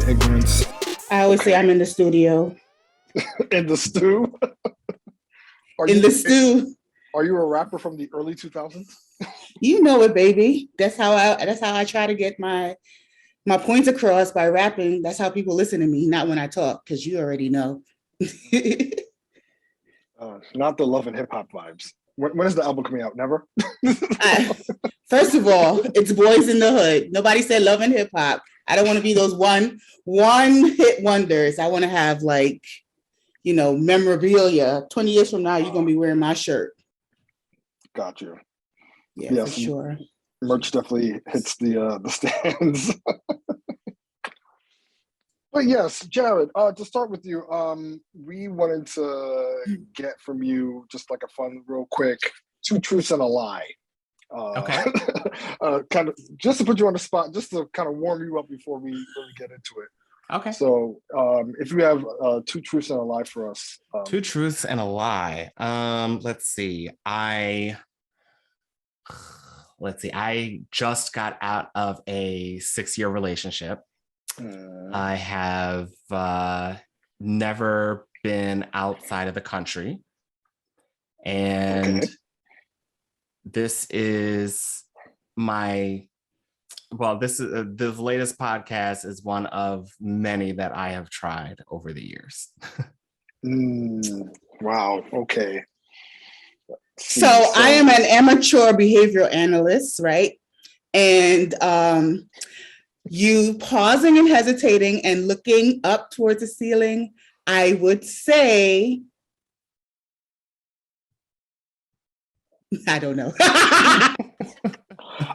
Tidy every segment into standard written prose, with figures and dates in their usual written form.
Sophisticated Ignorance. I always say I'm in the studio. In the stew? Are in the stew. Are you a rapper from the early 2000s? You know it, baby. That's how I try to get my points across by rapping. That's how people listen to me, not when I talk, because you already know. Not the love and hip hop vibes. When is the album coming out? Never? First of all, it's Boys in the Hood. Nobody said love and hip hop. I don't want to be those one hit wonders. I want to have memorabilia. 20 years from now, you're going to be wearing my shirt. Got you. Yeah, yes, for sure. Merch definitely hits the stands. But yes, Jarrod, to start with you, we wanted to get from you just like a fun, real quick, 2 truths and a lie. Okay. Kind of just to put you on the spot, just to kind of warm you up before we really get into it. Okay. So if you have 2 truths and a lie for us. 2 truths and a lie. Let's see. I just got out of a 6-year relationship. I have never been outside of the country. And this is the latest podcast is one of many that I have tried over the years. Wow. Okay. So I am an amateur behavioral analyst, right? And you pausing and hesitating and looking up towards the ceiling, I would say, I don't know.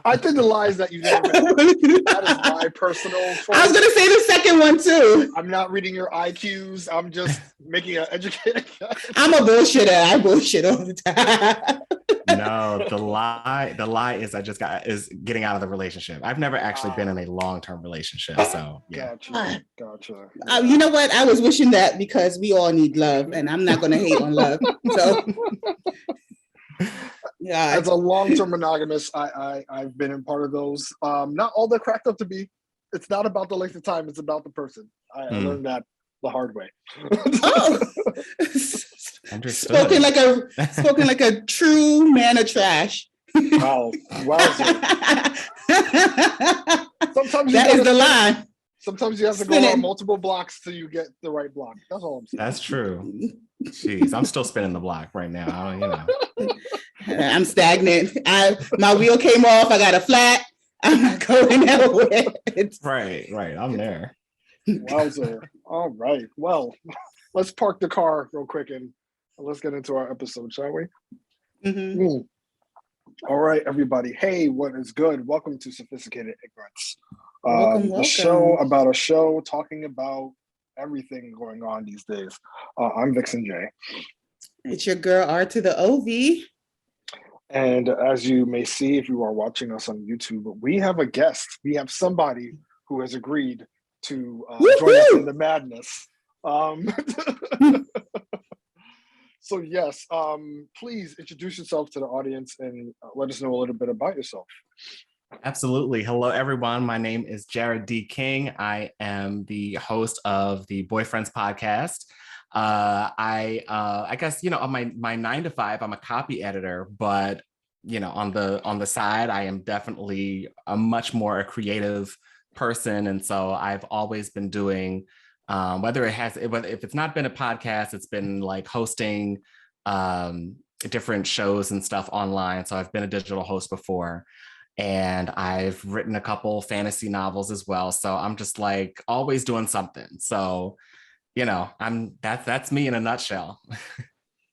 I think the lie is that you never. That is my personal choice. I was going to say the second one too. I'm not reading your IQs. I'm just making an educated guess. I'm a bullshitter. I bullshit all the time. No, the lie is getting out of the relationship. I've never actually been in a long-term relationship, so yeah. Gotcha. You know what? I was wishing that because we all need love, and I'm not going to hate on love. So. Yeah, as a long-term monogamous, I've been in part of those. Not all they're cracked up to be. It's not about the length of time; it's about the person. I learned that the hard way. Oh, spoken like a true man of trash. Wow, sometimes that is the line. Sometimes you have to go on multiple blocks till you get the right block. That's all I'm saying. That's true. Jeez, I'm still spinning the block right now. I'm stagnant. My wheel came off. I got a flat. I'm not going nowhere. Right. I'm there. Wowzer. All right. Well, let's park the car real quick and let's get into our episode, shall we? Mm-hmm. All right, everybody. Hey, what is good? Welcome to Sophisticated Ignorance. Welcome. The show about a show talking about everything going on these days. I'm Vixon J. It's your girl R to the OV. And as you may see, if you are watching us on YouTube, we have a guest. We have somebody who has agreed to join us in the madness. So yes, please introduce yourself to the audience and let us know a little bit about yourself. Absolutely. Hello, everyone. My name is Jarrod D. King. I am the host of the Boyfriends podcast. I guess, on my 9 to 5, I'm a copy editor, but, on the side, I am definitely a much more a creative person. And so I've always been doing, if it's not been a podcast, it's been like hosting different shows and stuff online. So I've been a digital host before. And I've written a couple fantasy novels as well. So I'm just like always doing something. So, that's me in a nutshell.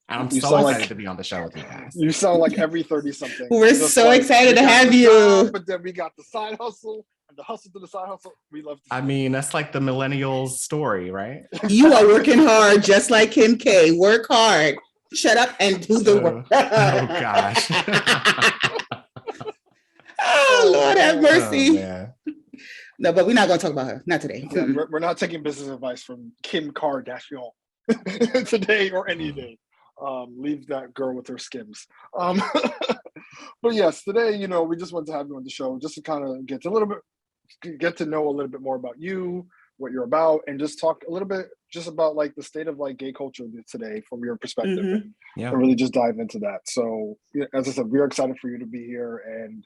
And I'm so excited to be on the show with you guys. You sound like every 30-something. We're just so excited to have you. But then we got the side hustle and the hustle to the side hustle. We love to that's like the millennials story, right? You are working hard just like Kim K. Work hard. Shut up and do the work. Oh gosh. Oh, Lord have mercy. Oh, no, but we're not going to talk about her. Not today. We're not taking business advice from Kim Kardashian today or any day. Leave that girl with her skims. But yes, today, we just wanted to have you on the show just to kind of get to know a little bit more about you, what you're about, and just talk a little bit just about like the state of like gay culture today from your perspective, and really just dive into that. So as I said, we're excited for you to be here, and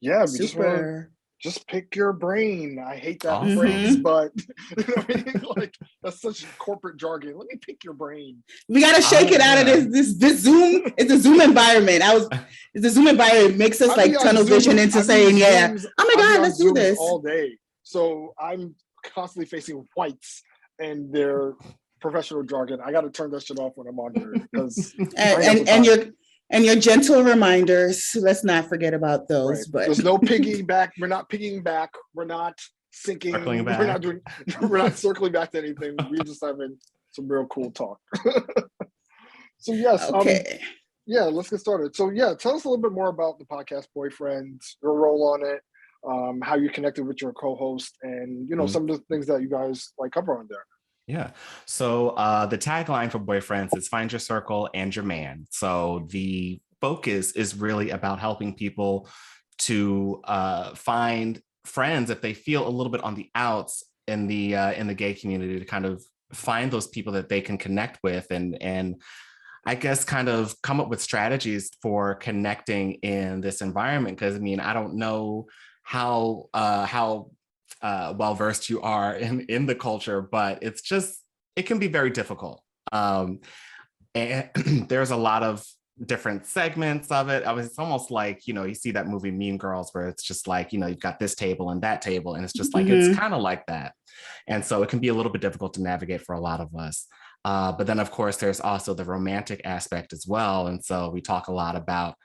we just want to just pick your brain. I hate that phrase, but you know what I mean? Like that's such corporate jargon. Let me pick your brain. We got to shake it out of this Zoom. It's a Zoom environment. The Zoom environment makes us like tunnel vision into saying, oh my God, let's do this all day. So I'm constantly facing whites and their professional jargon. I got to turn that shit off when I'm on here because and your gentle reminders. Let's not forget about those. Right. But there's no piggyback. We're not picking back. We're not sinking. We're not circling back to anything. We're just having some real cool talk. So yes. Okay. Let's get started. So tell us a little bit more about the podcast Boyfriends, your role on it, how you connected with your co-host, and some of the things that you guys like cover on there. Yeah. So the tagline for Boyfriends is find your circle and your man. So the focus is really about helping people to find friends if they feel a little bit on the outs in the gay community, to kind of find those people that they can connect with, and I guess kind of come up with strategies for connecting in this environment. Because I mean, I don't know how well versed you are in the culture, but it can be very difficult. And there's a lot of different segments of it. It's almost like, you see that movie Mean Girls, where it's just like, you've got this table and that table, and it's just like, it's kind of like that. And so it can be a little bit difficult to navigate for a lot of us. But then of course, there's also the romantic aspect as well. And so we talk a lot about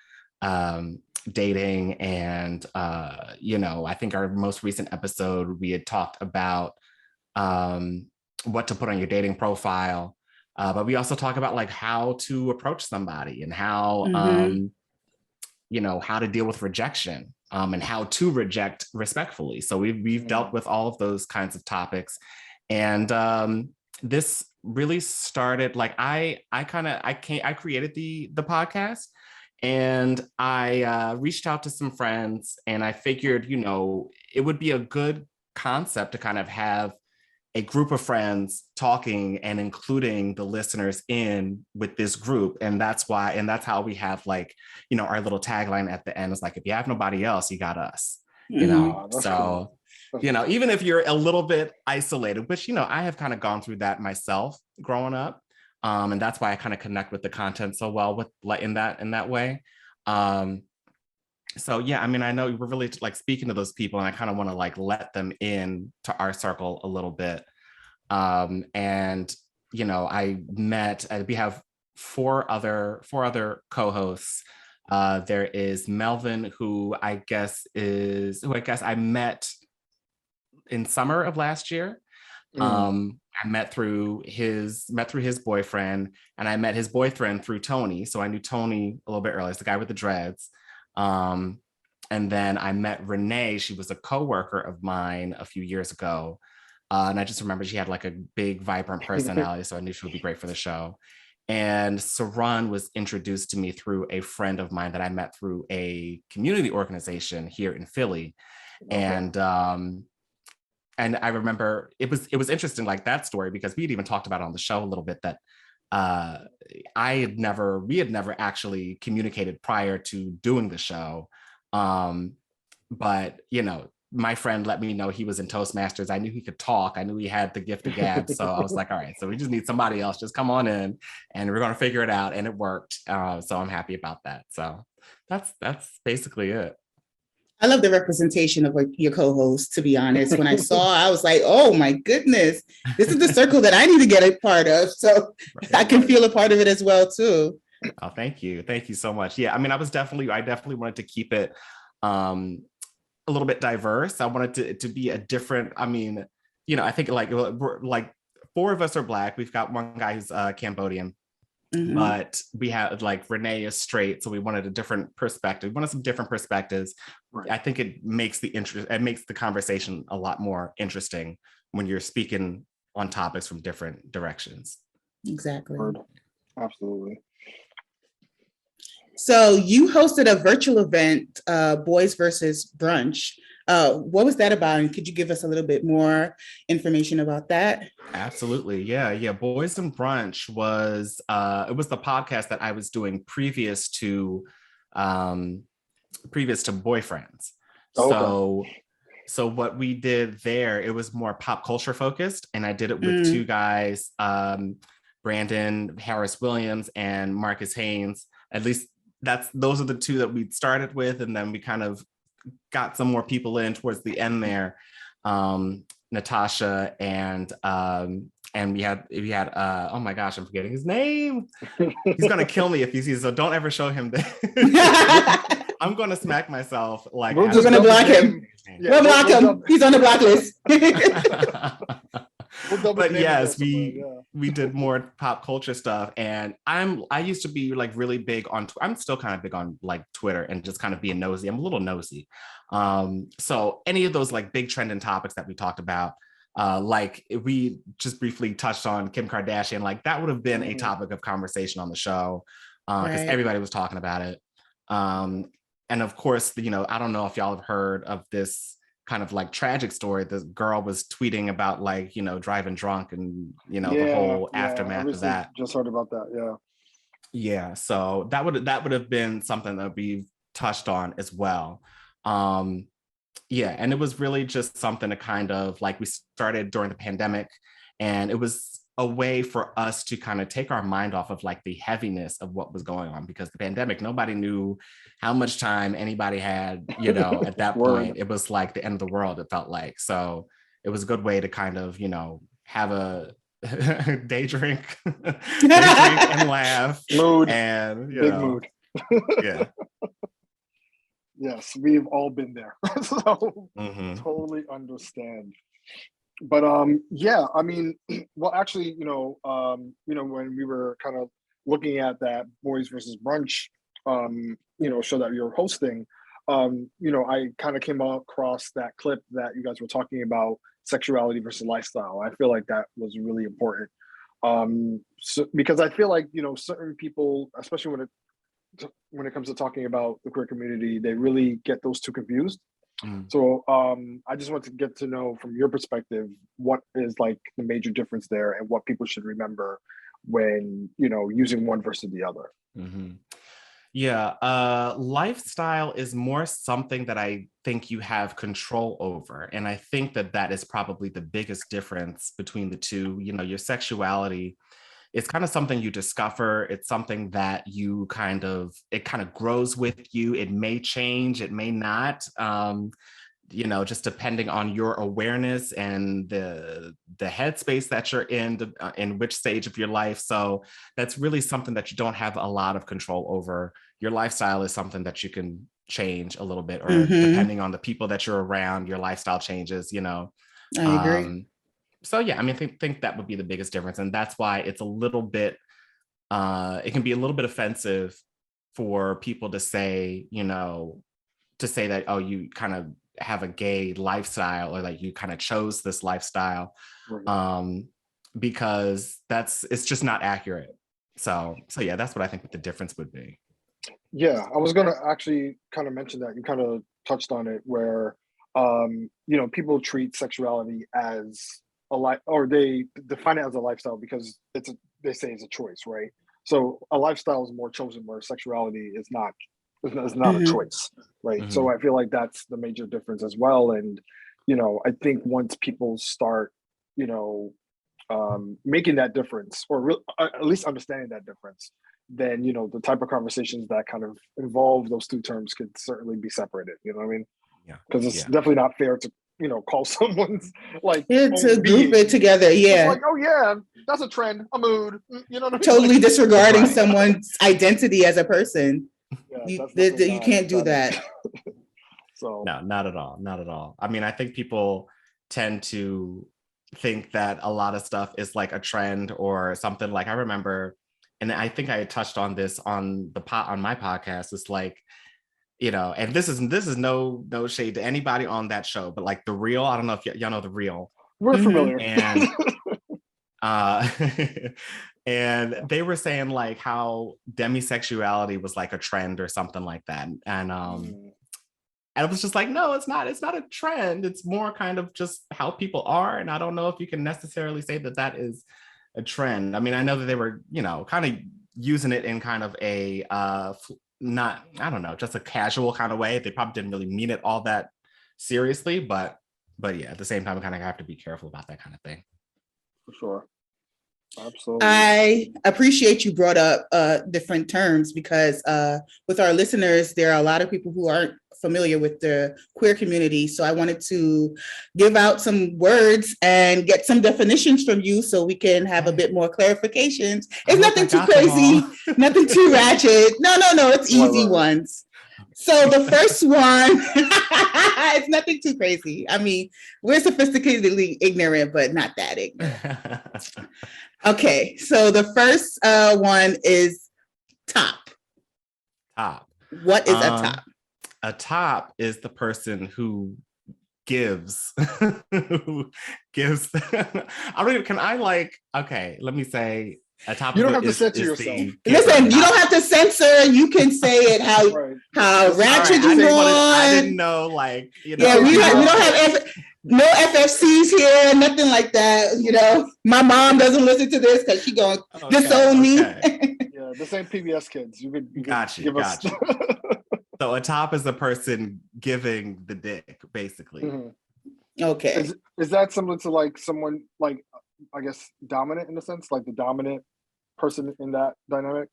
dating, and I think our most recent episode, we had talked about what to put on your dating profile, but we also talk about like how to approach somebody, and how how to deal with rejection, and how to reject respectfully. So we've dealt with all of those kinds of topics, and this really started like I created the podcast. And I reached out to some friends, and I figured, it would be a good concept to kind of have a group of friends talking and including the listeners in with this group. And that's how we have like, our little tagline at the end is like, if you have nobody else, you got us, so, cool. Even if you're a little bit isolated, which, I have kind of gone through that myself growing up. And that's why I kind of connect with the content so well with like in that way. So I mean, I know we're really like speaking to those people, and I kind of want to like let them in to our circle a little bit. And we have four other co-hosts. There is Melvin, who I guess I met in summer of last year. I met through his boyfriend, and I met his boyfriend through Tony. So I knew Tony a little bit earlier. It's the guy with the dreads. And then I met Renee. She was a coworker of mine a few years ago. And I just remember she had like a big, vibrant personality. So I knew she would be great for the show. And Saran was introduced to me through a friend of mine that I met through a community organization here in Philly. Okay. And I remember it was interesting, like that story, because we had even talked about it on the show a little bit, that we had never actually communicated prior to doing the show. But, my friend let me know he was in Toastmasters. I knew he could talk. I knew he had the gift of gab. So I was like, all right, so we just need somebody else. Just come on in and we're going to figure it out. And it worked. So I'm happy about that. So that's basically it. I love the representation of your co-host, to be honest. When I saw, I was like, oh my goodness, this is the circle that I need to get a part of. So I can feel a part of it as well too. Oh, thank you. Thank you so much. Yeah. I mean, I definitely wanted to keep it a little bit diverse. I wanted it to be a different, I mean, I think like four of us are Black. We've got one guy who's Cambodian. But we have like Renee is straight, so we wanted a different perspective. We wanted some different perspectives. Right. I think it makes the conversation a lot more interesting when you're speaking on topics from different directions. Exactly. Absolutely. So you hosted a virtual event, Boys versus Brunch, What was that about? And could you give us a little bit more information about that? Absolutely. Yeah. Boys and Brunch was it was the podcast that I was doing previous to Boyfriends. Okay. So what we did there, it was more pop culture focused, and I did it with two guys, Brandon Harris Williams and Marcus Haynes. At least those are the two that we started with, and then we kind of got some more people in towards the end there. Natasha and we had oh my gosh, I'm forgetting his name. He's gonna kill me if he sees, so don't ever show him that. I'm gonna smack myself. Like, we're gonna block him. We'll block him. He's on the blacklist. But yes, we did more pop culture stuff, and I used to be like really big on. I'm still kind of big on like Twitter and just kind of being nosy. I'm a little nosy. So any of those like big trending topics that we talked about, like we just briefly touched on Kim Kardashian, like that would have been a topic of conversation on the show because everybody was talking about it. And of course, I don't know if y'all have heard of this kind of like tragic story. This girl was tweeting about like, driving drunk and, the whole aftermath of that. Just heard about that. Yeah. Yeah. So that would have been something that we've touched on as well. Yeah. And it was really just something to kind of like, we started during the pandemic, and it was a way for us to kind of take our mind off of like the heaviness of what was going on, because the pandemic, nobody knew how much time anybody had, at that point. It was like the end of the world, it felt like. So it was a good way to kind of, have a day drink and laugh. Mood. And, big mood. Yeah. Yes, we've all been there. So totally understand. But yeah, I mean, well, actually, when we were kind of looking at that Boys versus Brunch, show that you're hosting, I kind of came across that clip that you guys were talking about sexuality versus lifestyle. I feel like that was really important, because I feel like certain people, especially when it comes to talking about the queer community, they really get those two confused. So I just want to get to know from your perspective, what is like the major difference there and what people should remember when, using one versus the other. Yeah, lifestyle is more something that I think you have control over. And I think that is probably the biggest difference between the two. Your sexuality, it's kind of something you discover. It's something that it kind of grows with you. It may change, it may not, just depending on your awareness and the headspace that you're in which stage of your life. So that's really something that you don't have a lot of control over. Your lifestyle is something that you can change a little bit, or depending on the people that you're around, your lifestyle changes, I agree. So yeah, I mean, I think that would be the biggest difference. And that's why it's a little bit, it can be a little bit offensive for people to say, that, oh, you kind of have a gay lifestyle, or like you kind of chose this lifestyle, because it's just not accurate. So yeah, that's what I think the difference would be. Yeah, I was going to actually kind of mention that. You kind of touched on it, where, people treat sexuality as or they define it as a lifestyle because they say it's a choice, right? So a lifestyle is more chosen, where sexuality is not a choice, right? So I feel like that's the major difference as well. And I think once people start making that difference, or at least understanding that difference, then the type of conversations that kind of involve those two terms could certainly be separated. You know what I mean? Yeah. Because it's definitely not fair to call someone's like to group it together. Yeah. Like, oh yeah, that's a trend, a mood. You know what I mean? Totally disregarding someone's identity as a person. Yeah, you can't do that. So no, not at all. I mean, I think people tend to think that a lot of stuff is like a trend or something. Like I remember, and I think I touched on this on my podcast. It's like, and this is no shade to anybody on that show, but like The Real, I don't know if y'all know The Real. We're familiar. And and they were saying like how demisexuality was like a trend or something like that. And And it was just like, no, it's not a trend. It's more kind of just how people are. And I don't know if you can necessarily say that is a trend. I mean, I know that they were, kind of using it in kind of a not, I don't know, just a casual kind of way. They probably didn't really mean it all that seriously, but yeah, at the same time, I kind of have to be careful about that kind of thing. For sure. Absolutely. I appreciate you brought up different terms because with our listeners, there are a lot of people who aren't familiar with the queer community. So I wanted to give out some words and get some definitions from you so we can have a bit more clarifications. It's nothing too crazy, nothing too ratchet. No, it's easy ones. So the first one, it's nothing too crazy. I mean, we're sophisticatedly ignorant, but not that ignorant. Okay, so the first one is top. Top. What is a top? A top is the person who gives. Okay, let me say a top. You don't have to censor yourself. Listen, you don't have to censor. You can say it how ratchet you want. I didn't know, Yeah, we don't have no FFCs here, nothing like that. My mom doesn't listen to this because she going disown me. Yeah, this ain't PBS kids. You could got you. So a top is the person giving the dick, basically. Mm-hmm. Okay. Is that similar to someone I guess dominant in a sense, like the dominant person in that dynamic?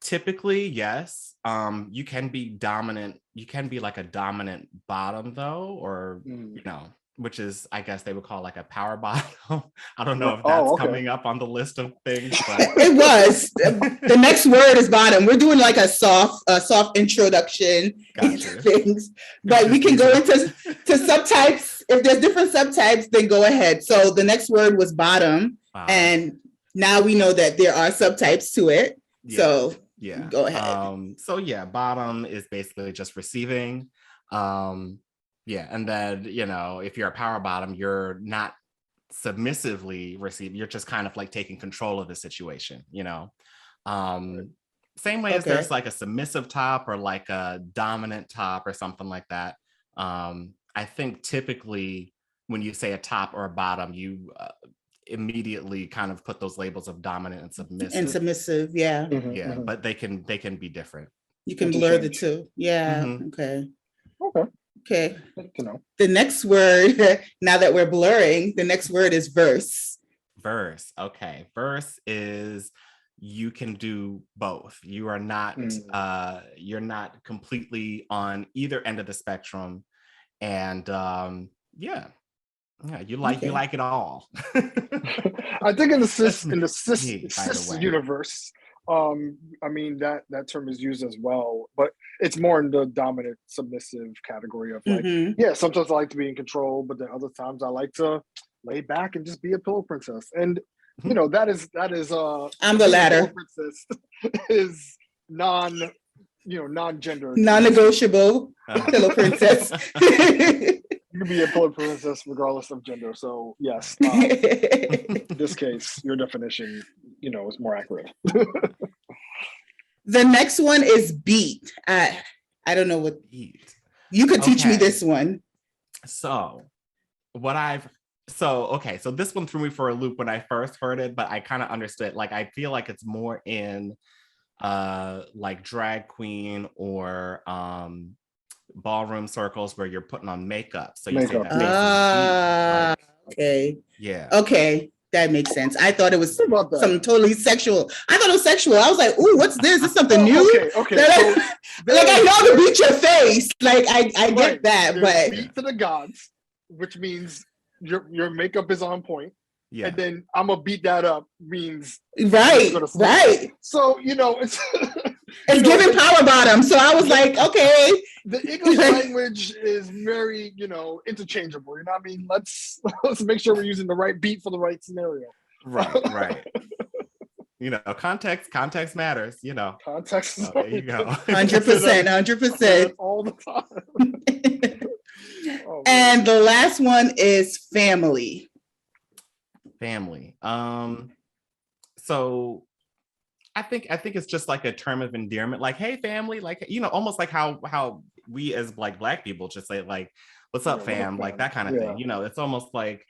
Typically, yes. You can be dominant. You can be like a dominant bottom though, or which is, I guess they would call like a power bottom. I don't know if that's coming up on the list of things. But it was. The next word is bottom. We're doing like a soft introduction into things, but we can go into subtypes. If there's different subtypes, then go ahead. So the next word was bottom, and now we know that there are subtypes to it. Yeah. So go ahead. Bottom is basically just receiving. And then, if you're a power bottom, you're not submissively receiving, you're just kind of like taking control of the situation, Same way as there's like a submissive top or like a dominant top or something like that. I think typically when you say a top or a bottom, you immediately kind of put those labels of dominant and submissive. Yeah. Mm-hmm, yeah, but they can be different. You can blur the two. Yeah. Mm-hmm. Okay. Good to know. The next word, now that we're blurring, the next word is verse. Verse. Okay. Verse is you can do both. You are not you're not completely on either end of the spectrum. And you like it all. I think in the cis universe, I mean that term is used as well, but it's more in the dominant submissive category of sometimes I like to be in control, but then other times I like to lay back and just be a pillow princess. And that is I'm the latter. Pillow princess is non-gender, non-negotiable pillow princess. You can be a pillow princess regardless of gender. So yes, in this case, your definition, is more accurate. The next one is beat. I don't know what beat. You could teach me this one. So this one threw me for a loop when I first heard it, but I kind of understood. Like, I feel like it's more in like drag queen or ballroom circles where you're putting on makeup. So you say that. Okay. Yeah. Okay. That makes sense. I thought it was something totally sexual. I thought it was sexual. I was like, "Ooh, what's this? Is this something new?" Okay. Like I know to beat your face. Like I get that, but beat to the gods, which means your makeup is on point. Yeah. And then I'm gonna beat that up means right. So it's it's giving power bottom. So I was like, okay. The English language is very, interchangeable. You know what I mean? Let's make sure we're using the right beat for the right scenario. Right. Context matters, Context. So there you go. 100%. All the time. And the last one is family. So I think it's just like a term of endearment, like, hey, family, like, almost like how we as like Black people just say like, what's up, fam? Like that kind of thing. It's almost like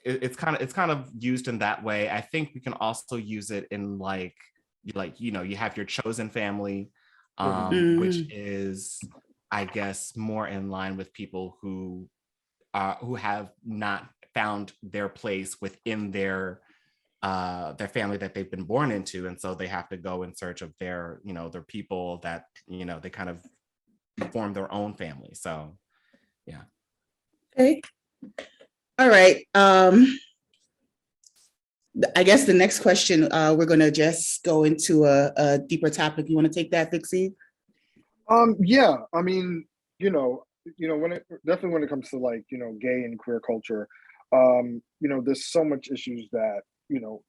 it's kind of used in that way. I think we can also use it in like you have your chosen family, which is, I guess, more in line with people who have not found their place within their family that they've been born into, and so they have to go in search of their people that they kind of form their own family. So yeah. Okay. All right. I guess the next question, we're going to just go into a deeper topic. You want to take that, Vixie? Yeah, I mean, when it comes to like, gay and queer culture, there's so much issues that,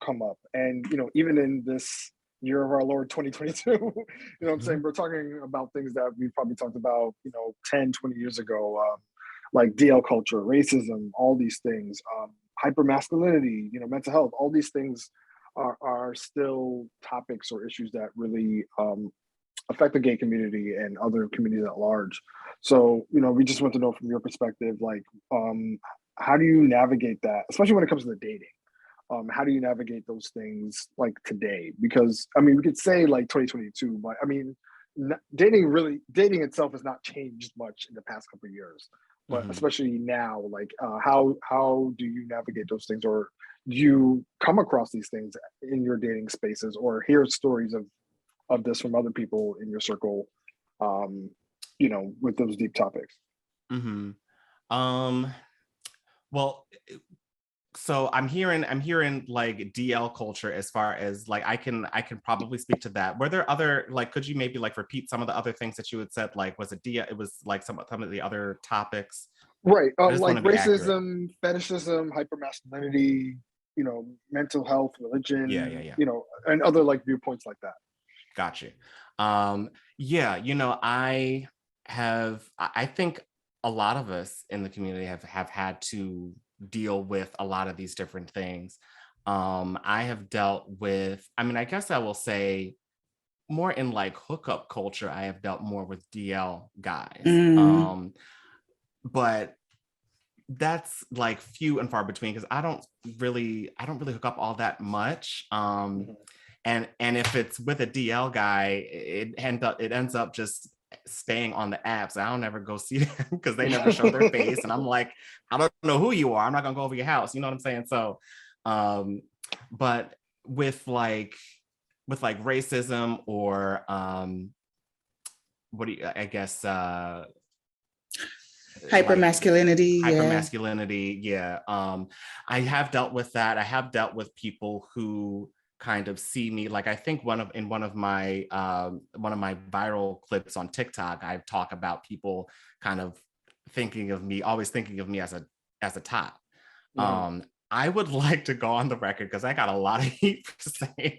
come up. And, even in this year of our Lord 2022, what I'm saying? We're talking about things that we probably talked about, 10, 20 years ago, like DL culture, racism, all these things, hypermasculinity, mental health, all these things are still topics or issues that really affect the gay community and other communities at large. So, we just want to know from your perspective, like, how do you navigate that, especially when it comes to the dating? How do you navigate those things like today? Because I mean, we could say like 2022, but I mean, dating itself has not changed much in the past couple of years. But especially now, like, how do you navigate those things, or do you come across these things in your dating spaces, or hear stories of this from other people in your circle, with those deep topics? Well, so I'm hearing like DL culture, as far as like I can probably speak to that. Were there other, like, could you maybe like repeat some of the other things that you had said? Like, was it DL? It was like some of the other topics. Right. Like racism, fetishism, hypermasculinity, mental health, religion, yeah. And other like viewpoints like that. Gotcha. Yeah, I think a lot of us in the community have had to deal with a lot of these different things. I have dealt with, I mean, I guess I will say more in like hookup culture, I have dealt more with DL guys. But that's like few and far between, because I don't really hook up all that much. And if it's with a DL guy, it ends up just staying on the apps. I don't ever go see them because they never show their face, and I'm like, I don't know who you are. I'm not gonna go over your house. You know what I'm saying? So, but with like racism or what do you? I guess hypermasculinity. Yeah. I have dealt with that. I have dealt with people who kind of see me, like, I think in one of my viral clips on TikTok, I talk about people kind of always thinking of me as a top. I would like to go on the record, because I got a lot of heat for saying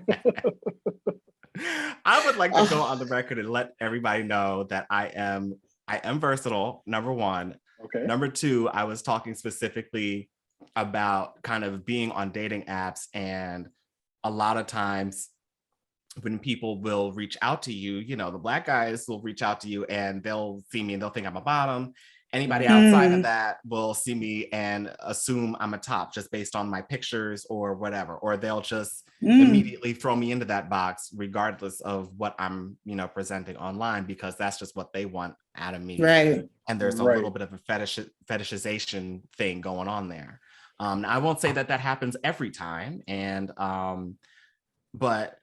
that. I would like to go on the record and let everybody know that I am versatile, number one. Okay. Number two, I was talking specifically about kind of being on dating apps, and a lot of times when people will reach out to you, the Black guys will reach out to you and they'll see me and they'll think I'm a bottom. Anybody outside of that will see me and assume I'm a top just based on my pictures or whatever, or they'll just immediately throw me into that box regardless of what I'm, presenting online, because that's just what they want out of me. Right. And there's a little bit of a fetishization thing going on there. I won't say that happens every time, and but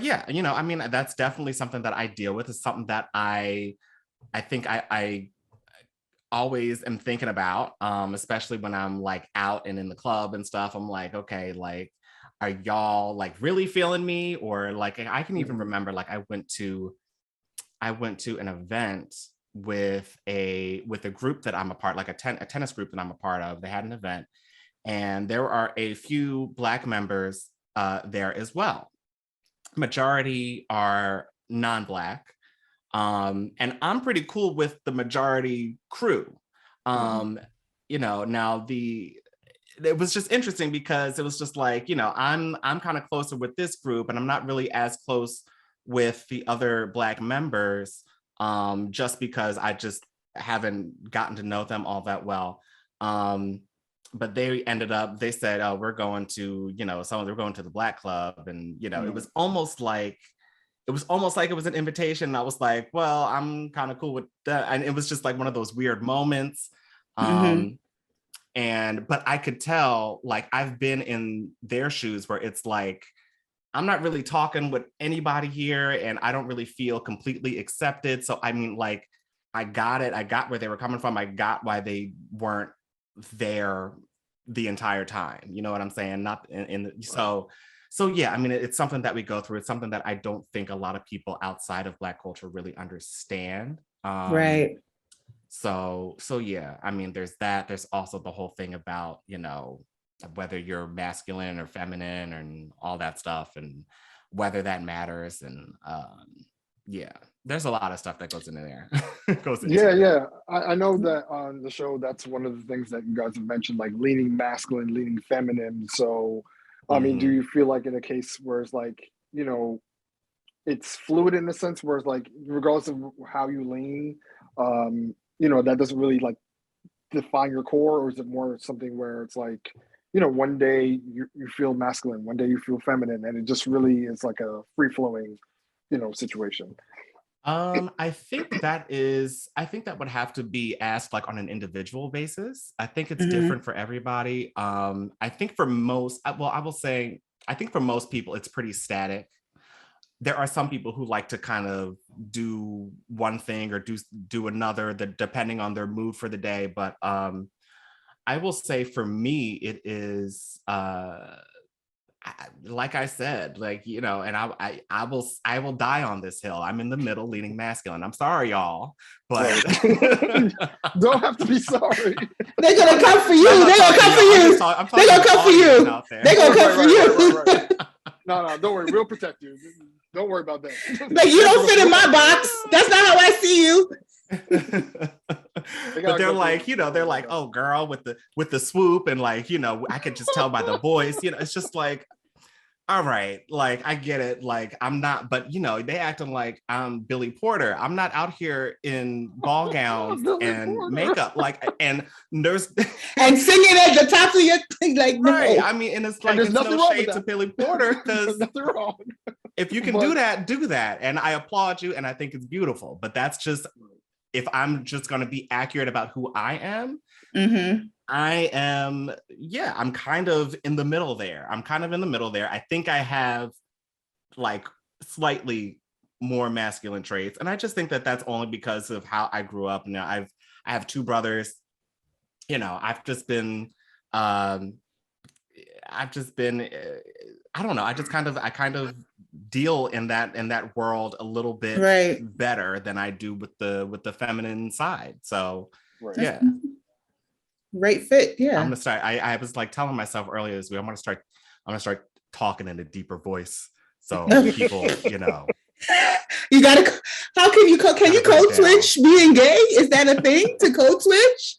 yeah, I mean, that's definitely something that I deal with. It's something that I think I always am thinking about, especially when I'm like out and in the club and stuff. I'm like, okay, like, are y'all like really feeling me? Or like, I can even remember, like, I went to an event with a group that I'm a part, like a tennis group that I'm a part of. They had an event, and there are a few Black members there as well. Majority are non-Black. And I'm pretty cool with the majority crew. Now it was just interesting, because it was just like, I'm kind of closer with this group, and I'm not really as close with the other Black members. just because I just haven't gotten to know them all that well. But they said, oh, we're going to, we're going to the Black Club. And, it was almost like it was an invitation. And I was like, well, I'm kind of cool with that. And it was just like one of those weird moments. But I could tell, like, I've been in their shoes where it's like, I'm not really talking with anybody here and I don't really feel completely accepted. So, I mean, like, I got it. I got where they were coming from. I got why they weren't there the entire time. You know what I'm saying? So yeah, I mean, it's something that we go through. It's something that I don't think a lot of people outside of Black culture really understand. Right. So yeah, I mean, there's that. There's also the whole thing about, whether you're masculine or feminine and all that stuff and whether that matters. And yeah, there's a lot of stuff that goes into there. Yeah. I know that on the show, that's one of the things that you guys have mentioned, like leaning masculine, leaning feminine. So, I mean, do you feel like in a case where it's like, it's fluid in the sense where it's like, regardless of how you lean, that doesn't really like define your core, or is it more something where it's like, one day you feel masculine, one day you feel feminine, and it just really is like a free flowing, situation? I think that would have to be asked like on an individual basis. I think it's different for everybody. I think for most, I will say, I think for most people, it's pretty static. There are some people who like to kind of do one thing or do another, depending on their mood for the day. But I will say for me, it is like I said, like, and I will die on this hill. I'm in the middle, leaning masculine. I'm sorry, y'all, but don't have to be sorry. They're gonna come for you. They're gonna come for you. They're gonna come for you. They're gonna come for you. No, don't worry. We'll protect you. Don't worry about that. But you don't fit in my box. That's not how I see you. But they're like, they're like, oh, girl, with the swoop, and like, I could just tell by the voice. It's just like, all right, like, I get it. Like, I'm not, but they acting like I'm Billy Porter. I'm not out here in ball gowns and makeup, like, and there's and singing at the top of your thing, like, right. No. I mean, and it's like, there's no shade to Billy Porter, because nothing wrong. If you can do that, and I applaud you, and I think it's beautiful. But that's just, if I'm just going to be accurate about who I am, I am, I'm kind of in the middle there. I think I have like slightly more masculine traits. And I just think that that's only because of how I grew up. Now I have two brothers. I've just been, I don't know. I kind of deal in that world a little bit better than I do with the feminine side. So yeah. Right fit. Yeah. I'm gonna start. I was like telling myself earlier this week, I'm gonna start talking in a deeper voice. So people, You gotta, can you code switch being gay? Is that a thing to code switch?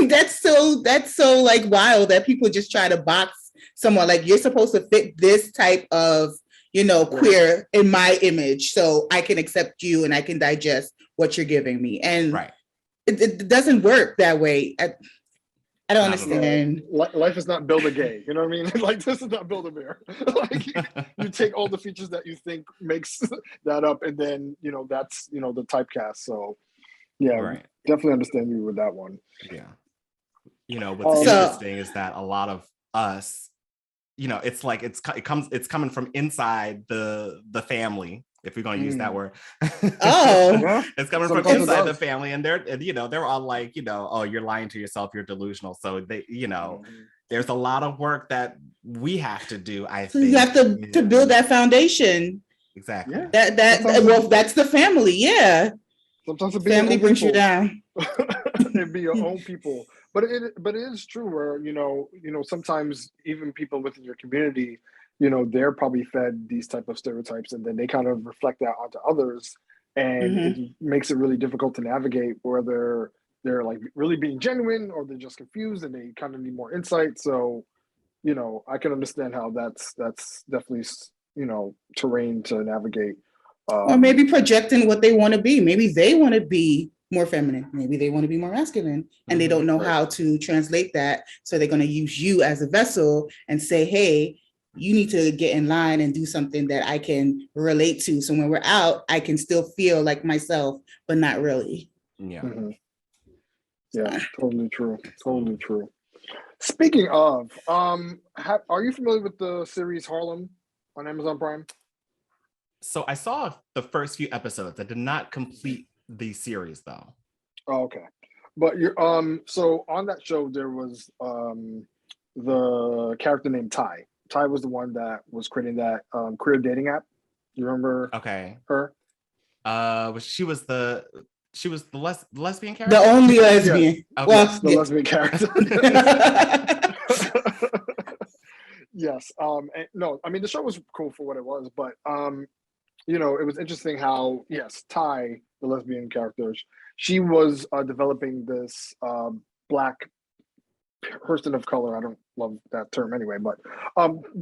That's so like wild that people just try to box someone, like, you're supposed to fit this type of, queer in my image, so I can accept you and I can digest what you're giving me. And it doesn't work that way. I don't understand. Life is not build a gay. You know what I mean? Like, this is not build a bear. Like, you take all the features that you think makes that up, and then that's the typecast. So yeah, definitely understand you with that one. Yeah. What's interesting is that a lot of us, it's like it's coming from inside the family, if we're going to use that word. It's coming from inside the family, and they're all like, oh, you're lying to yourself, you're delusional. So they, there's a lot of work that we have to do. I think you have to build that foundation. Exactly. Well, that's the family. Yeah. Sometimes family brings you down. And be your own people. But it is true where, sometimes even people within your community, they're probably fed these type of stereotypes, and then they kind of reflect that onto others. And it makes it really difficult to navigate whether they're like really being genuine or they're just confused and they kind of need more insight. So, I can understand how that's definitely, terrain to navigate. Or maybe projecting what they want to be. Maybe they want to be more feminine. Maybe they want to be more masculine, and they don't know how to translate that. So they're going to use you as a vessel and say, hey, you need to get in line and do something that I can relate to. So when we're out, I can still feel like myself, but not really. Yeah. Yeah, totally true. Totally true. Speaking of, are you familiar with the series Harlem on Amazon Prime? So I saw the first few episodes. I did not complete the series though. Oh, okay. But you're so on that show there was the character named Ty. Ty was the one that was creating that queer dating app. You remember her? She was the lesbian character? The only lesbian. Yes. Okay. Well, yes, the lesbian character. Yes. No, I mean the show was cool for what it was, but you know, it was interesting how Ty, the lesbian character, she was developing this Black person of color. I don't love that term anyway, but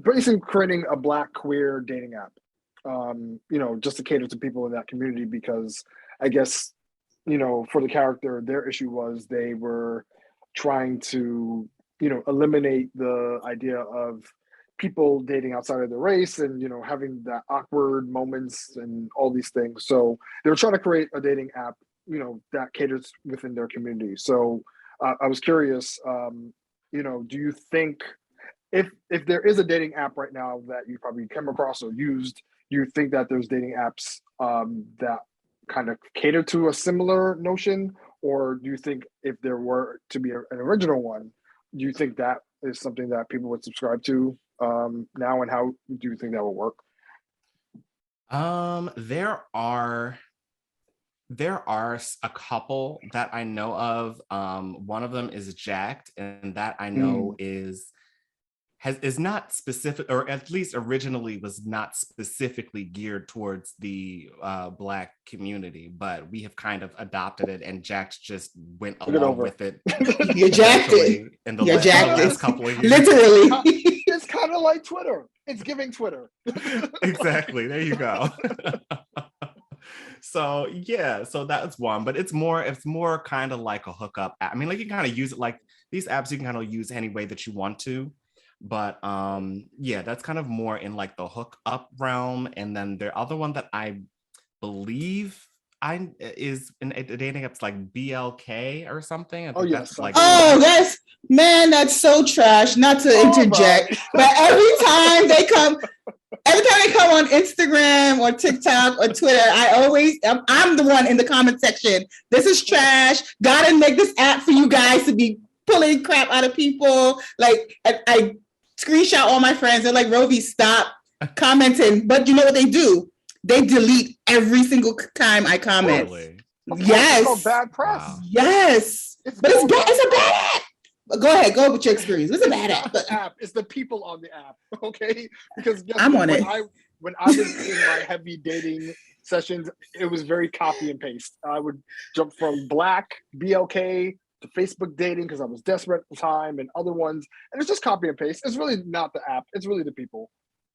basically creating a Black queer dating app. You know, just to cater to people in that community, because I guess, you know, for the character, their issue was they were trying to, you know, eliminate the idea of people dating outside of their race and, you know, having that awkward moments and all these things. So they were trying to create a dating app, you know, that caters within their community. So I was curious, you know, do you think if there is a dating app right now that you probably came across or used, do you think that there's dating apps that kind of cater to a similar notion? Or do you think if there were to be an original one, do you think that is something that people would subscribe to now, and how do you think that will work? There are a couple that I know of. One of them is Jacked, and that I know is not specific, or at least originally was not specifically geared towards the Black community, but we have kind of adopted it, and Jacked just went along with it. You jacked it. In the last couple of years. Literally. It's kind of like Twitter. It's giving Twitter. Exactly. There you go. So yeah, so that's one, but it's more kind of like a hookup app. I mean, like you kind of use it like these apps you can kind of use any way that you want to. But yeah, that's kind of more in like the hook up realm. And then the other one that I believe is in a dating app's like BLK or something. I think that's like that's that's so trash. Not to interject, but every time they come on Instagram or TikTok or Twitter, I'm the one in the comment section. This is trash. Gotta make this app for you guys to be pulling crap out of people. Like I screenshot all my friends. They're like, Rovie, stop commenting. But you know what they do? They delete every single time I comment. Really? Yes. It's called bad press. Wow. Yes. It's a bad app. Go ahead. Go with your experience. It's a bad app. It's the people on the app. Okay. Because I'm on it. When I was in my heavy dating sessions, it was very copy and paste. I would jump from Black, BLK, to Facebook dating because I was desperate at the time, and other ones, and it's just copy and paste. It's really not the app; it's really the people.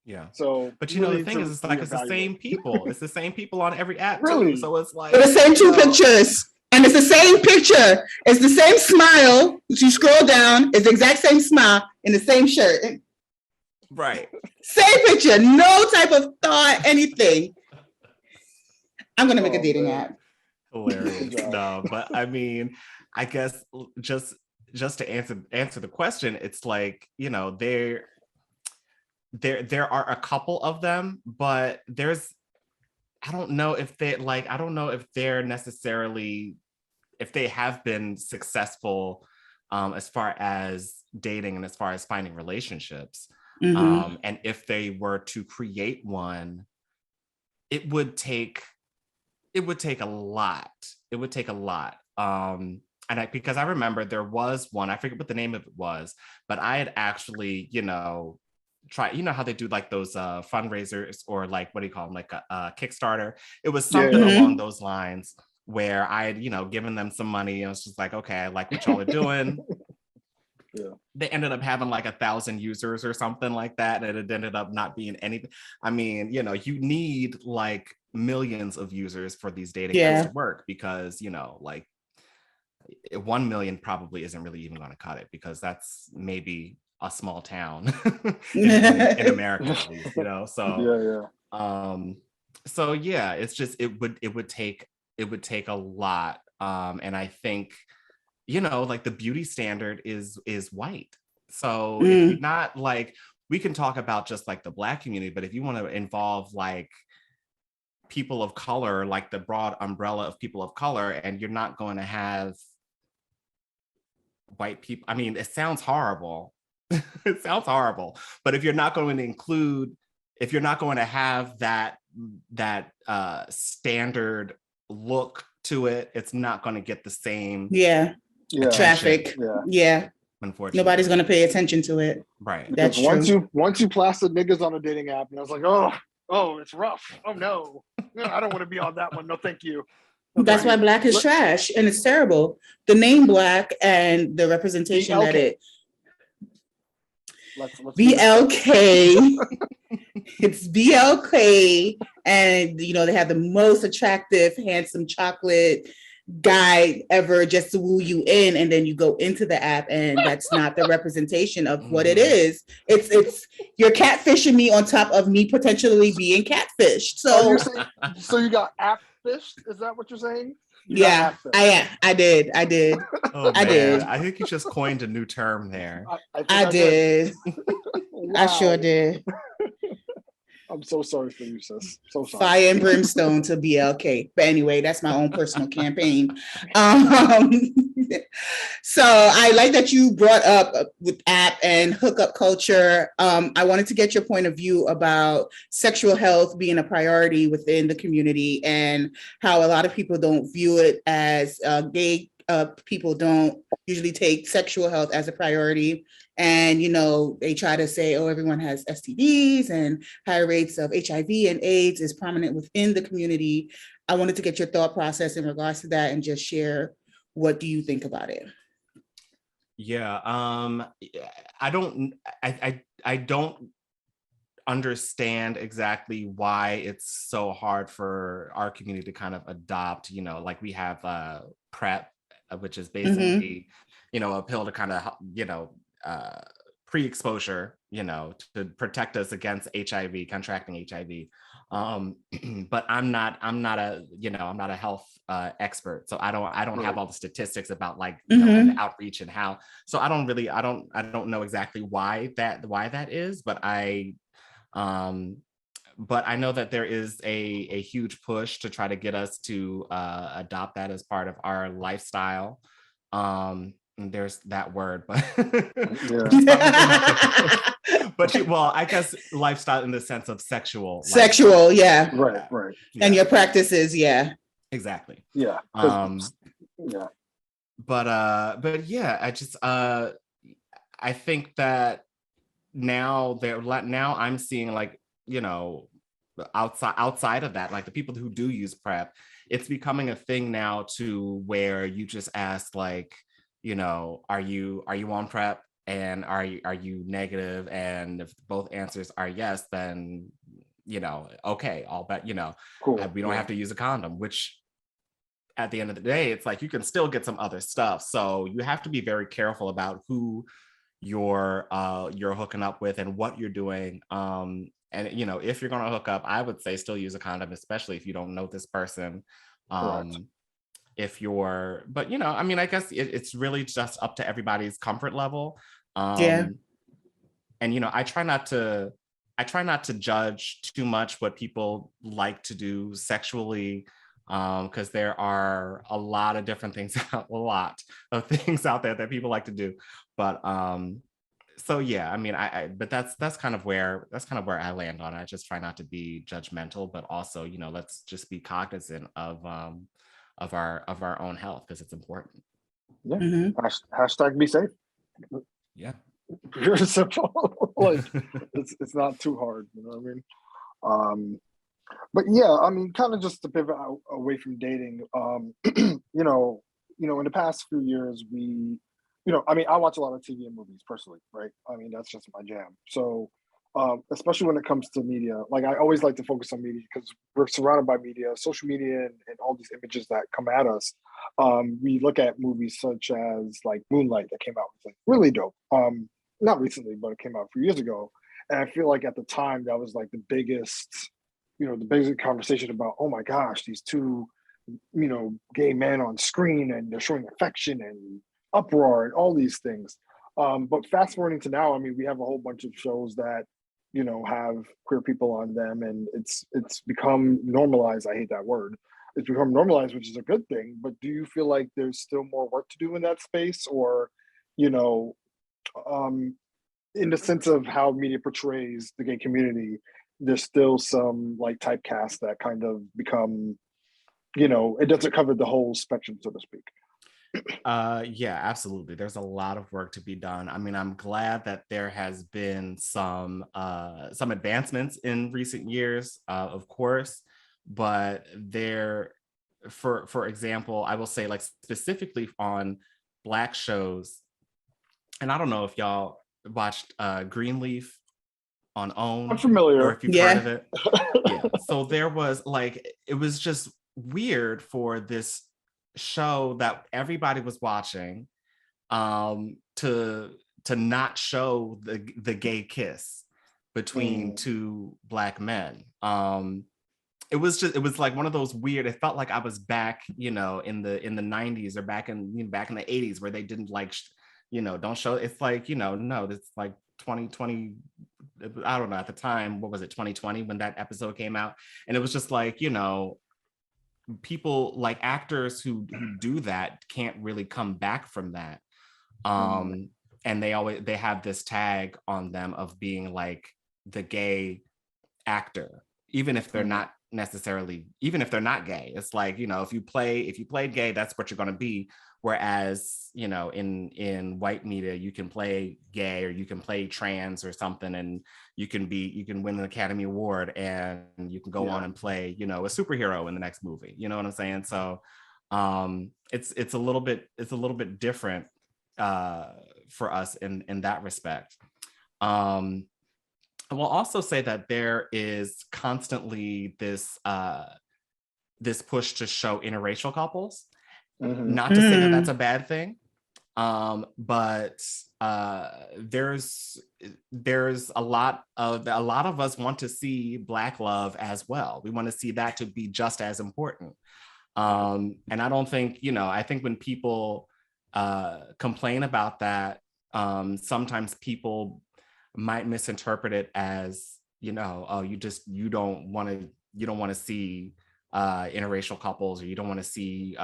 Yeah. So, but you know, the thing is, it's like it's the same people. It's the same people on every app, really. Too. So it's like the same two pictures, and it's the same picture. It's the same smile. If you scroll down, it's the exact same smile in the same shirt. Right. Same picture, no type of thought, anything. I'm gonna make a dating app. Hilarious. No, but I mean, I guess just to answer the question, it's like, you know, there are a couple of them, but I don't know if they're necessarily, if they have been successful as far as dating and as far as finding relationships. And if they were to create one, it would take a lot. It would take a lot. Because I remember there was one, I forget what the name of it was, but I had actually, you know, tried, you know how they do like those fundraisers, or like, what do you call them? Like a Kickstarter. It was something along those lines where I had, you know, given them some money. And it's just like, okay, I like what y'all are doing. Yeah. They ended up having like 1,000 users or something like that, and it ended up not being anything. I mean, you know, you need like millions of users for these dating apps to work, because, you know, like 1 million probably isn't really even going to cut it, because that's maybe a small town in America, at least, you know. So so yeah, it's just it would take a lot, and I think, you know, like the beauty standard is white. So if you're not, like, we can talk about just like the Black community, but if you want to involve like people of color, like the broad umbrella of people of color, and you're not going to have white people, I mean, it sounds horrible. It sounds horrible, but if you're not going to include, if you're not going to have that standard look to it, it's not going to get the same traffic. Unfortunately, nobody's going to pay attention to it. Right. Because once you plastered niggas on a dating app, and I was like, oh, it's rough. Oh no, I don't want to be on that one. No, thank you. That's why Black is trash, and it's terrible. The name Black and the representation that it. Let's BLK. It's BLK, and you know they have the most attractive, handsome chocolate guy ever just to woo you in, and then you go into the app, and that's not the representation of what it is. It's you're catfishing me on top of me potentially being catfished. So, so you got app fished? Is that what you're saying? I did. Oh, I did. I think you just coined a new term there. I did. Wow. I sure did. I'm so sorry for you, sis. So sorry. Fire and brimstone to BLK. But anyway, that's my own personal campaign. So I like that you brought up with app and hookup culture. I wanted to get your point of view about sexual health being a priority within the community, and how a lot of people don't view it as gay people don't usually take sexual health as a priority. And, you know, they try to say, oh, everyone has STDs, and higher rates of HIV and AIDS is prominent within the community. I wanted to get your thought process in regards to that, and just share, what do you think about it? Yeah, I don't understand exactly why it's so hard for our community to kind of adopt, you know, like we have PrEP, which is basically, you know, a pill to kind of, you know, pre-exposure, you know, to protect us against HIV, contracting HIV. But I'm not a health expert, so I don't have all the statistics about, like, you know, the outreach and how. So I don't know exactly why that is, but I know that there is a huge push to try to get us to adopt that as part of our lifestyle. There's that word, but well, I guess lifestyle in the sense of sexual, yeah, right, and your practices, exactly, yeah. But yeah, I just I think that now I'm seeing, like, you know, outside of that, like the people who do use PrEP, it's becoming a thing now to where you just ask, like, you know, are you on PrEP, and are you negative? And if both answers are yes, then, you know, okay, I'll bet, you know, cool. We don't have to use a condom, which at the end of the day, it's like you can still get some other stuff. So you have to be very careful about who you're hooking up with and what you're doing. And, you know, if you're going to hook up, I would say still use a condom, especially if you don't know this person. But, you know, I mean, I guess it's really just up to everybody's comfort level. And, you know, I try not to judge too much what people like to do sexually, because there are a lot of different things, a lot of things out there that people like to do. But so yeah, I mean, but that's kind of where I land on it. I just try not to be judgmental, but also, you know, let's just be cognizant of our own health, because it's important. Yeah. Hashtag be safe. Yeah. Very simple. Like, it's not too hard, you know what I mean? But yeah, I mean, kind of just to pivot away from dating, you know, in the past few years, you know, I mean, I watch a lot of TV and movies personally, right? I mean, that's just my jam. So especially when it comes to media. Like I always like to focus on media because we're surrounded by media, social media, and all these images that come at us. We look at movies such as like Moonlight that came out, like really dope. Not recently, but it came out a few years ago. And I feel like at the time that was like the biggest, the biggest conversation about, oh my gosh, these two, gay men on screen and they're showing affection and uproar and all these things. But fast forwarding to now, I mean, we have a whole bunch of shows that, have queer people on them, and it's become normalized. I hate that word. It's become normalized, which is a good thing. But do you feel like there's still more work to do in that space, or, in the sense of how media portrays the gay community, there's still some like typecast that kind of become, it doesn't cover the whole spectrum, so to speak. Yeah, absolutely. There's a lot of work to be done. I mean, I'm glad that there has been some advancements in recent years, of course, but for example, I will say like specifically on Black shows, and I don't know if y'all watched Greenleaf on OWN. I'm familiar. Or if you've heard of it. Yeah. So there was like, it was just weird for this show that everybody was watching to not show the gay kiss between two Black men. It was like one of those weird, it felt like I was back, in the 90s or back in the 80s where they didn't like don't show. It's like, no, it's like 2020. I don't know, at the time, what was it, 2020 when that episode came out? And it was just like, people like actors who do that can't really come back from that. And they have this tag on them of being like the gay actor, even if they're not necessarily, even if they're not gay. It's like, if you played gay, that's what you're going to be. Whereas, in white media, you can play gay or you can play trans or something, and you can win an Academy Award and you can go on and play, a superhero in the next movie. You know what I'm saying? So it's a little bit different for us in that respect. I will also say that there is constantly this push to show interracial couples. Not to say that that's a bad thing, but there's a lot of us want to see Black love as well. We want to see that to be just as important. And I don't think, I think when people complain about that, sometimes people might misinterpret it as, oh, you don't want to see interracial couples, or you don't want to see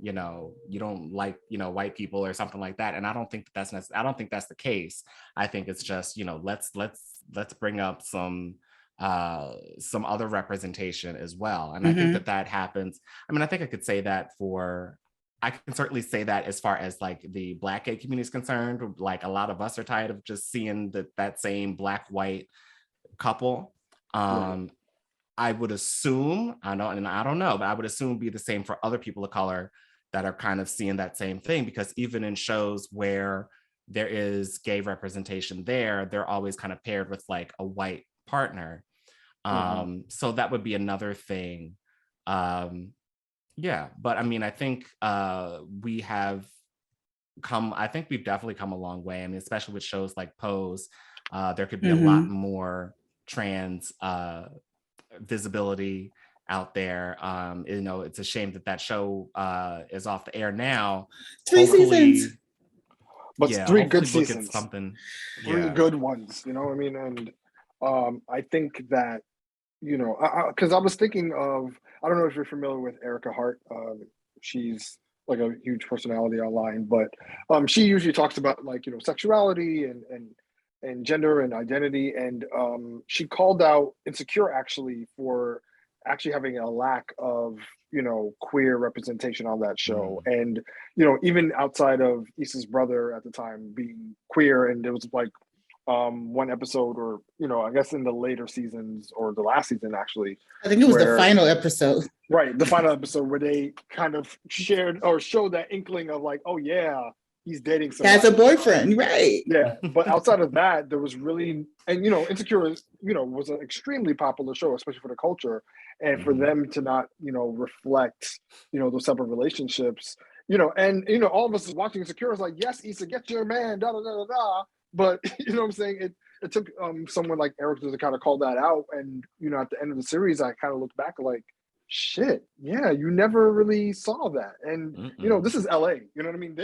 you don't like white people or something like that. And I don't think that's the case. I think it's just let's bring up some other representation as well. And I think that happens. I mean, I think I could say that I can certainly say that as far as like the Black gay community is concerned. Like a lot of us are tired of just seeing that same Black white couple. I would assume, I don't know, but I would assume be the same for other people of color that are kind of seeing that same thing, because even in shows where there is gay representation they're always kind of paired with like a white partner. So that would be another thing. Yeah, but I mean, I think we've definitely come a long way. I mean, especially with shows like Pose, there could be a lot more trans visibility out there. It's a shame that show is off the air now. 3 seasons, but 3 good seasons, something 3 good ones, I mean. And I think that because I was thinking of, I don't know if you're familiar with Erica Hart. She's like a huge personality online, but she usually talks about like sexuality and gender and identity. And she called out Insecure actually for actually having a lack of, queer representation on that show. And, even outside of Issa's brother at the time being queer, and there was like one episode, or, I guess in the later seasons, or the last season actually. I think it was the final episode. Right, the final episode where they kind of shared or showed that inkling of like, oh yeah, he's dating somebody. Has a boyfriend, right? Yeah, but outside of that, there was really, and Insecure is, was an extremely popular show, especially for the culture, and for them to not, reflect, those type of relationships, and all of us watching Insecure is like, yes, Issa, get your man, da da da da da, but you know what I'm saying? It took someone like Eric to kind of call that out, and at the end of the series, I kind of looked back like, shit, yeah, you never really saw that. And this is LA, you know what I mean?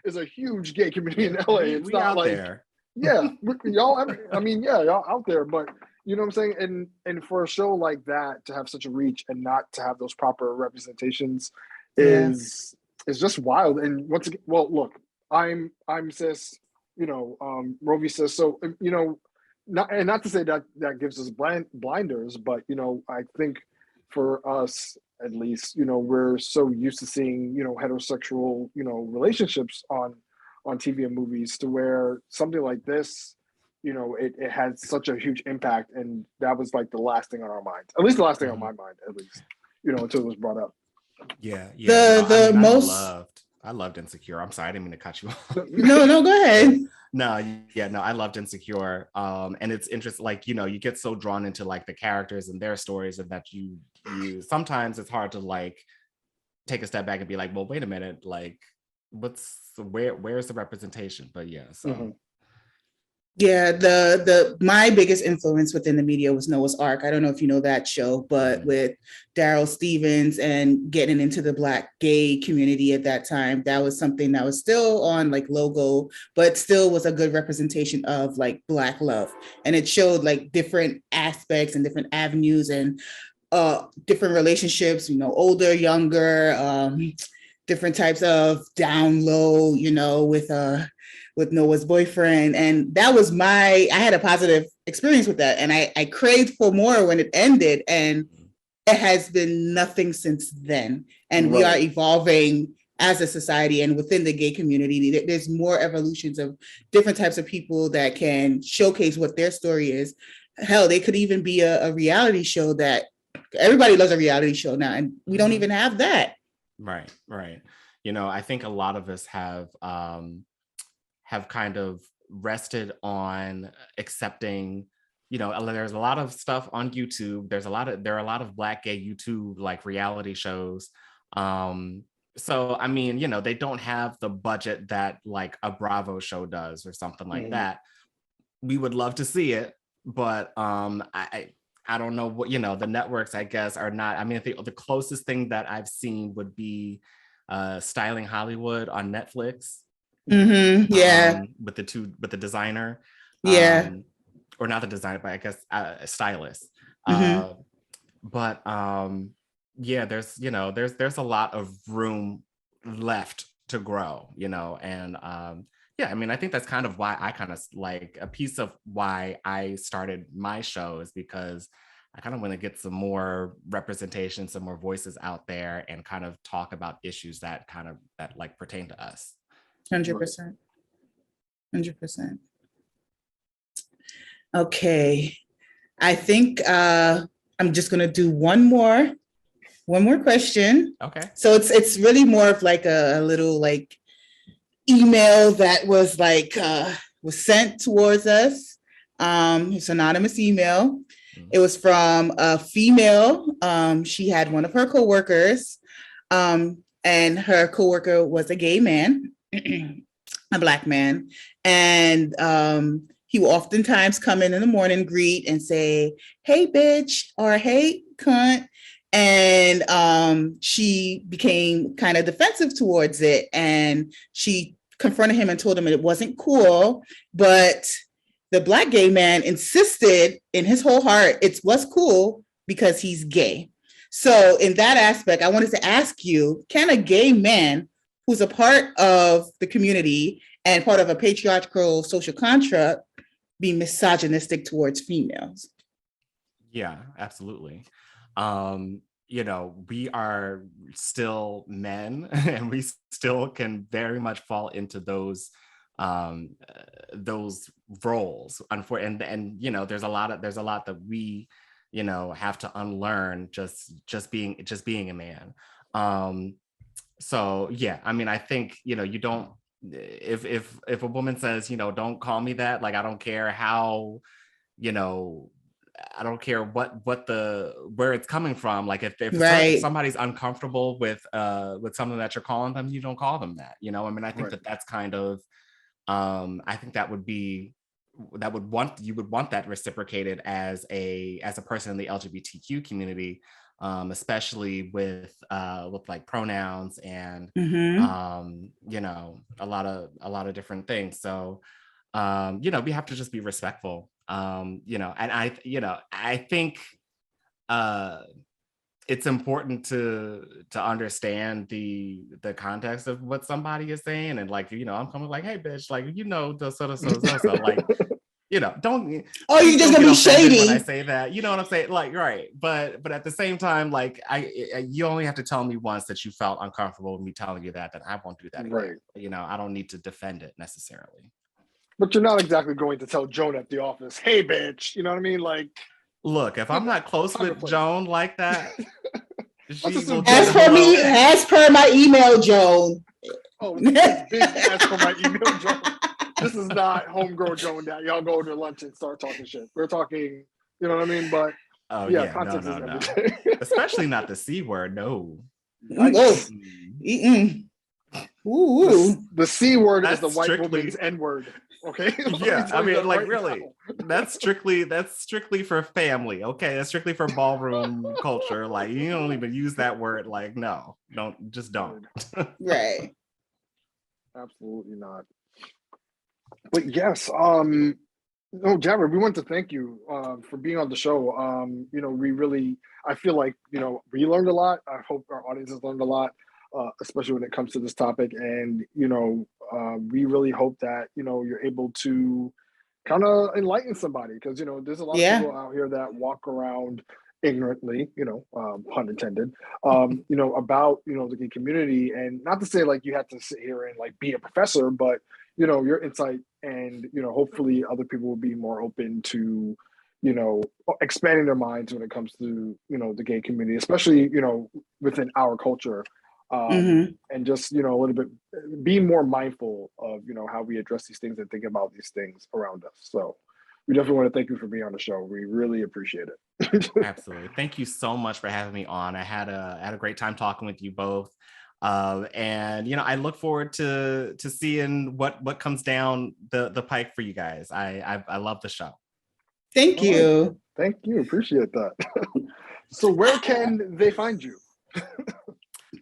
There's a huge gay community in LA. It's not like there. Yeah, y'all, I mean, yeah, y'all out there, but you know what I'm saying? And for a show like that to have such a reach and not to have those proper representations is just wild. And once again, well, look, I'm cis, Rovie cis, so not to say that gives us blinders, but I think for us at least, we're so used to seeing, heterosexual, relationships on TV and movies, to where something like this, it had such a huge impact, and that was like the last thing on our minds, at least the last thing on my mind, at least, until it was brought up. Yeah. I loved Insecure. I'm sorry, I didn't mean to cut you off. No, go ahead. No, I loved Insecure. And it's interesting, like, you get so drawn into like the characters and their stories, and that you sometimes it's hard to like take a step back and be like, well, wait a minute, like where's the representation? But yeah, so yeah, my biggest influence within the media was Noah's Ark. I don't know if you know that show, but with Daryl Stevens and getting into the Black gay community at that time, that was something that was still on like Logo, but still was a good representation of like Black love. And it showed like different aspects and different avenues and different relationships, older, younger, different types of down low, with Noah's boyfriend. And that was I had a positive experience with that. And I craved for more when it ended, and it has been nothing since then. And we are evolving as a society, and within the gay community, there's more evolutions of different types of people that can showcase what their story is. Hell, they could even be a reality show that everybody loves a reality show now, and we don't even have that. Right. I think a lot of us have kind of rested on accepting, there's a lot of stuff on YouTube. There are a lot of Black gay YouTube like reality shows. So I mean, they don't have the budget that like a Bravo show does or something like that. We would love to see it, but I don't know what, the networks, I guess, are not. I mean, the closest thing that I've seen would be Styling Hollywood on Netflix. Yeah. With the designer. Yeah. Or not the designer, but I guess a stylist. But yeah, there's a lot of room left to grow, and yeah, I mean, I think that's kind of why I kind of like a piece of why I started my show, is because I kind of want to get some more representation, some more voices out there, and kind of talk about issues that like pertain to us. 100%. Okay, I think I'm just gonna do one more question. Okay. So it's really more of like a little like email that was like was sent towards us. It's an anonymous email. It was from a female. She had one of her coworkers, and her coworker was a gay man, a Black man, and he will oftentimes come in the morning, greet, and say, "Hey, bitch," or "Hey, cunt." And she became kind of defensive towards it, and she confronted him and told him it wasn't cool. But the Black gay man insisted in his whole heart it was cool because he's gay. So in that aspect, I wanted to ask you, can a gay man who's a part of the community and part of a patriarchal social construct be misogynistic towards females? Yeah, absolutely. We are still men, and we still can very much fall into those roles. And there's a lot that we have to unlearn just being a man. So yeah, I mean, I think you don't if a woman says, don't call me that, like, I don't care how, I don't care where it's coming from. Like if somebody's uncomfortable with something that you're calling them, you don't call them that. I mean, I think that's kind of, I think you would want that reciprocated as a person in the LGBTQ community, especially with like pronouns and a lot of different things. So we have to just be respectful. And I think it's important to understand the context of what somebody is saying, and like, I'm coming like, hey bitch, like, the so like, don't, oh, you just gonna be shady when I say that, you know what I'm saying, like, right, but at the same time, like, you only have to tell me once that you felt uncomfortable with me telling you that I won't do that again. I don't need to defend it necessarily. But you're not exactly going to tell Joan at the office, hey bitch, you know what I mean? Like, look, if I'm not close with Joan like that, as per my email, Joan. Oh, it's big as per my email, Joan. This is not homegrown Joan that y'all go to lunch and start talking shit. We're talking, you know what I mean? But context is everything. Especially not the C word, no. Ooh. The C word is the white woman's N word. Okay. Yeah, I mean, like, really, that's strictly for family. Okay, that's strictly for ballroom culture. Like, you don't even use that word. Like, no, don't. Right. Absolutely not. But yes, no, Jarrod, we want to thank you for being on the show. I feel like, we learned a lot. I hope our audience has learned a lot, especially when it comes to this topic. And, we really hope that, you're able to kind of enlighten somebody, because, there's a lot of people out here that walk around ignorantly, pun intended, about, the gay community. And not to say like you have to sit here and like be a professor, but, your insight and, hopefully other people will be more open to, expanding their minds when it comes to, the gay community, especially, within our culture. And just, a little bit, be more mindful of, how we address these things and think about these things around us. So we definitely want to thank you for being on the show. We really appreciate it. Absolutely. Thank you so much for having me on. I had a great time talking with you both. And I look forward to seeing what comes down the pike for you guys. I love the show. Thank you. Thank you. Appreciate that. So where can they find you?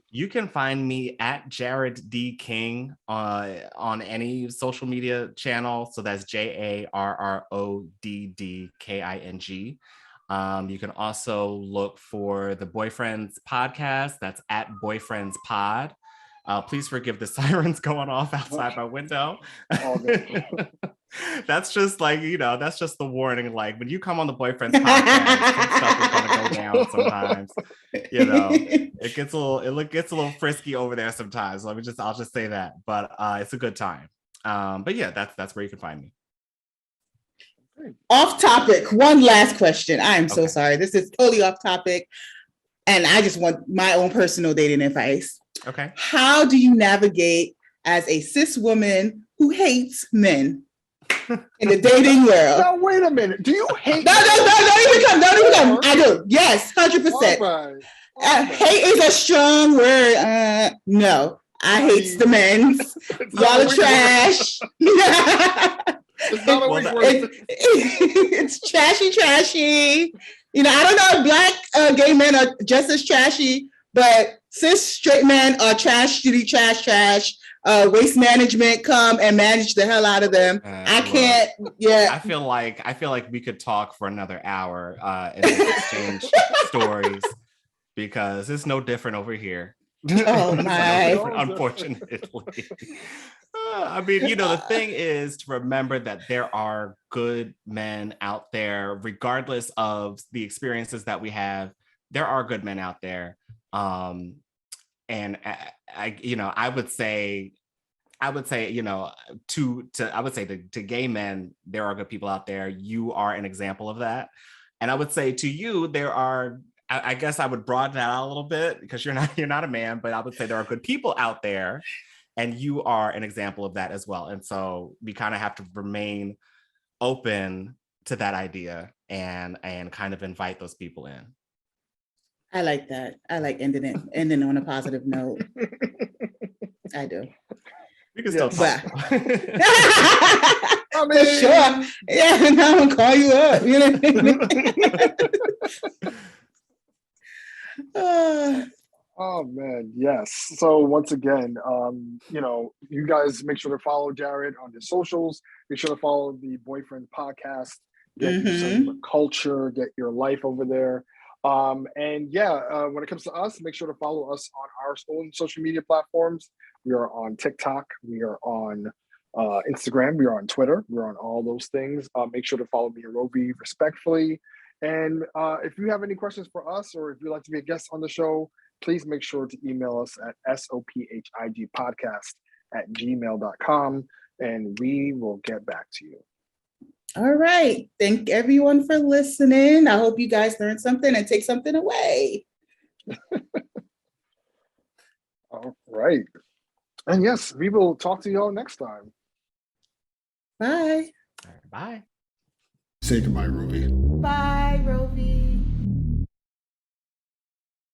You can find me at Jarrod D King on any social media channel. So that's JarrodDKing. You can also look for the Boyfriends podcast. That's at Boyfriends Pod. Please forgive the sirens going off outside my window. That's just like, that's just the warning. Like, when you come on the Boyfriends podcast, some stuff is going to go down sometimes. It gets a little frisky over there sometimes. I'll just say that. But it's a good time. But yeah, that's where you can find me. Off topic. One last question. I am so sorry. This is totally off topic, and I just want my own personal dating advice. Okay. How do you navigate as a cis woman who hates men in the dating world? Now, wait a minute. Do you hate? No, don't even come. I do. Yes, 100%. Right. Hate is a strong word. No, I hate the men. Y'all are trash. It's not always it's trashy. I don't know if black gay men are just as trashy, but cis straight men are trash. Waste management, come and manage the hell out of them. I can't. Yeah. I feel like we could talk for another hour and exchange stories, because it's no different over here. Oh my! Unfortunately. I mean, the thing is to remember that there are good men out there, regardless of the experiences that we have. There are good men out there. And I would say, to gay men, there are good people out there. You are an example of that. And I would say to you, there are, I guess I would broaden that out a little bit, because you're not a man, but I would say there are good people out there. And you are an example of that as well. And so we kind of have to remain open to that idea and kind of invite those people in. I like that. I like ending on a positive note. I do. We can still talk. I mean, sure. Yeah, now I'm gonna call you up. You know. Oh man, yes. So once again, you guys make sure to follow Jarrod on his socials. Make sure to follow the Boyfriend Podcast. Get you some culture, get your life over there. When it comes to us, make sure to follow us on our own social media platforms. We are on TikTok. We are on Instagram. We are on Twitter. We're on all those things. Make sure to follow me, Rovie, respectfully. And if you have any questions for us, or if you'd like to be a guest on the show, please make sure to email us at sophigpodcast@gmail.com, and we will get back to you. All right. Thank everyone for listening. I hope you guys learned something and take something away. All right. And yes, we will talk to y'all next time. Bye. Bye. Say goodbye, Rovie. Bye, Rovie.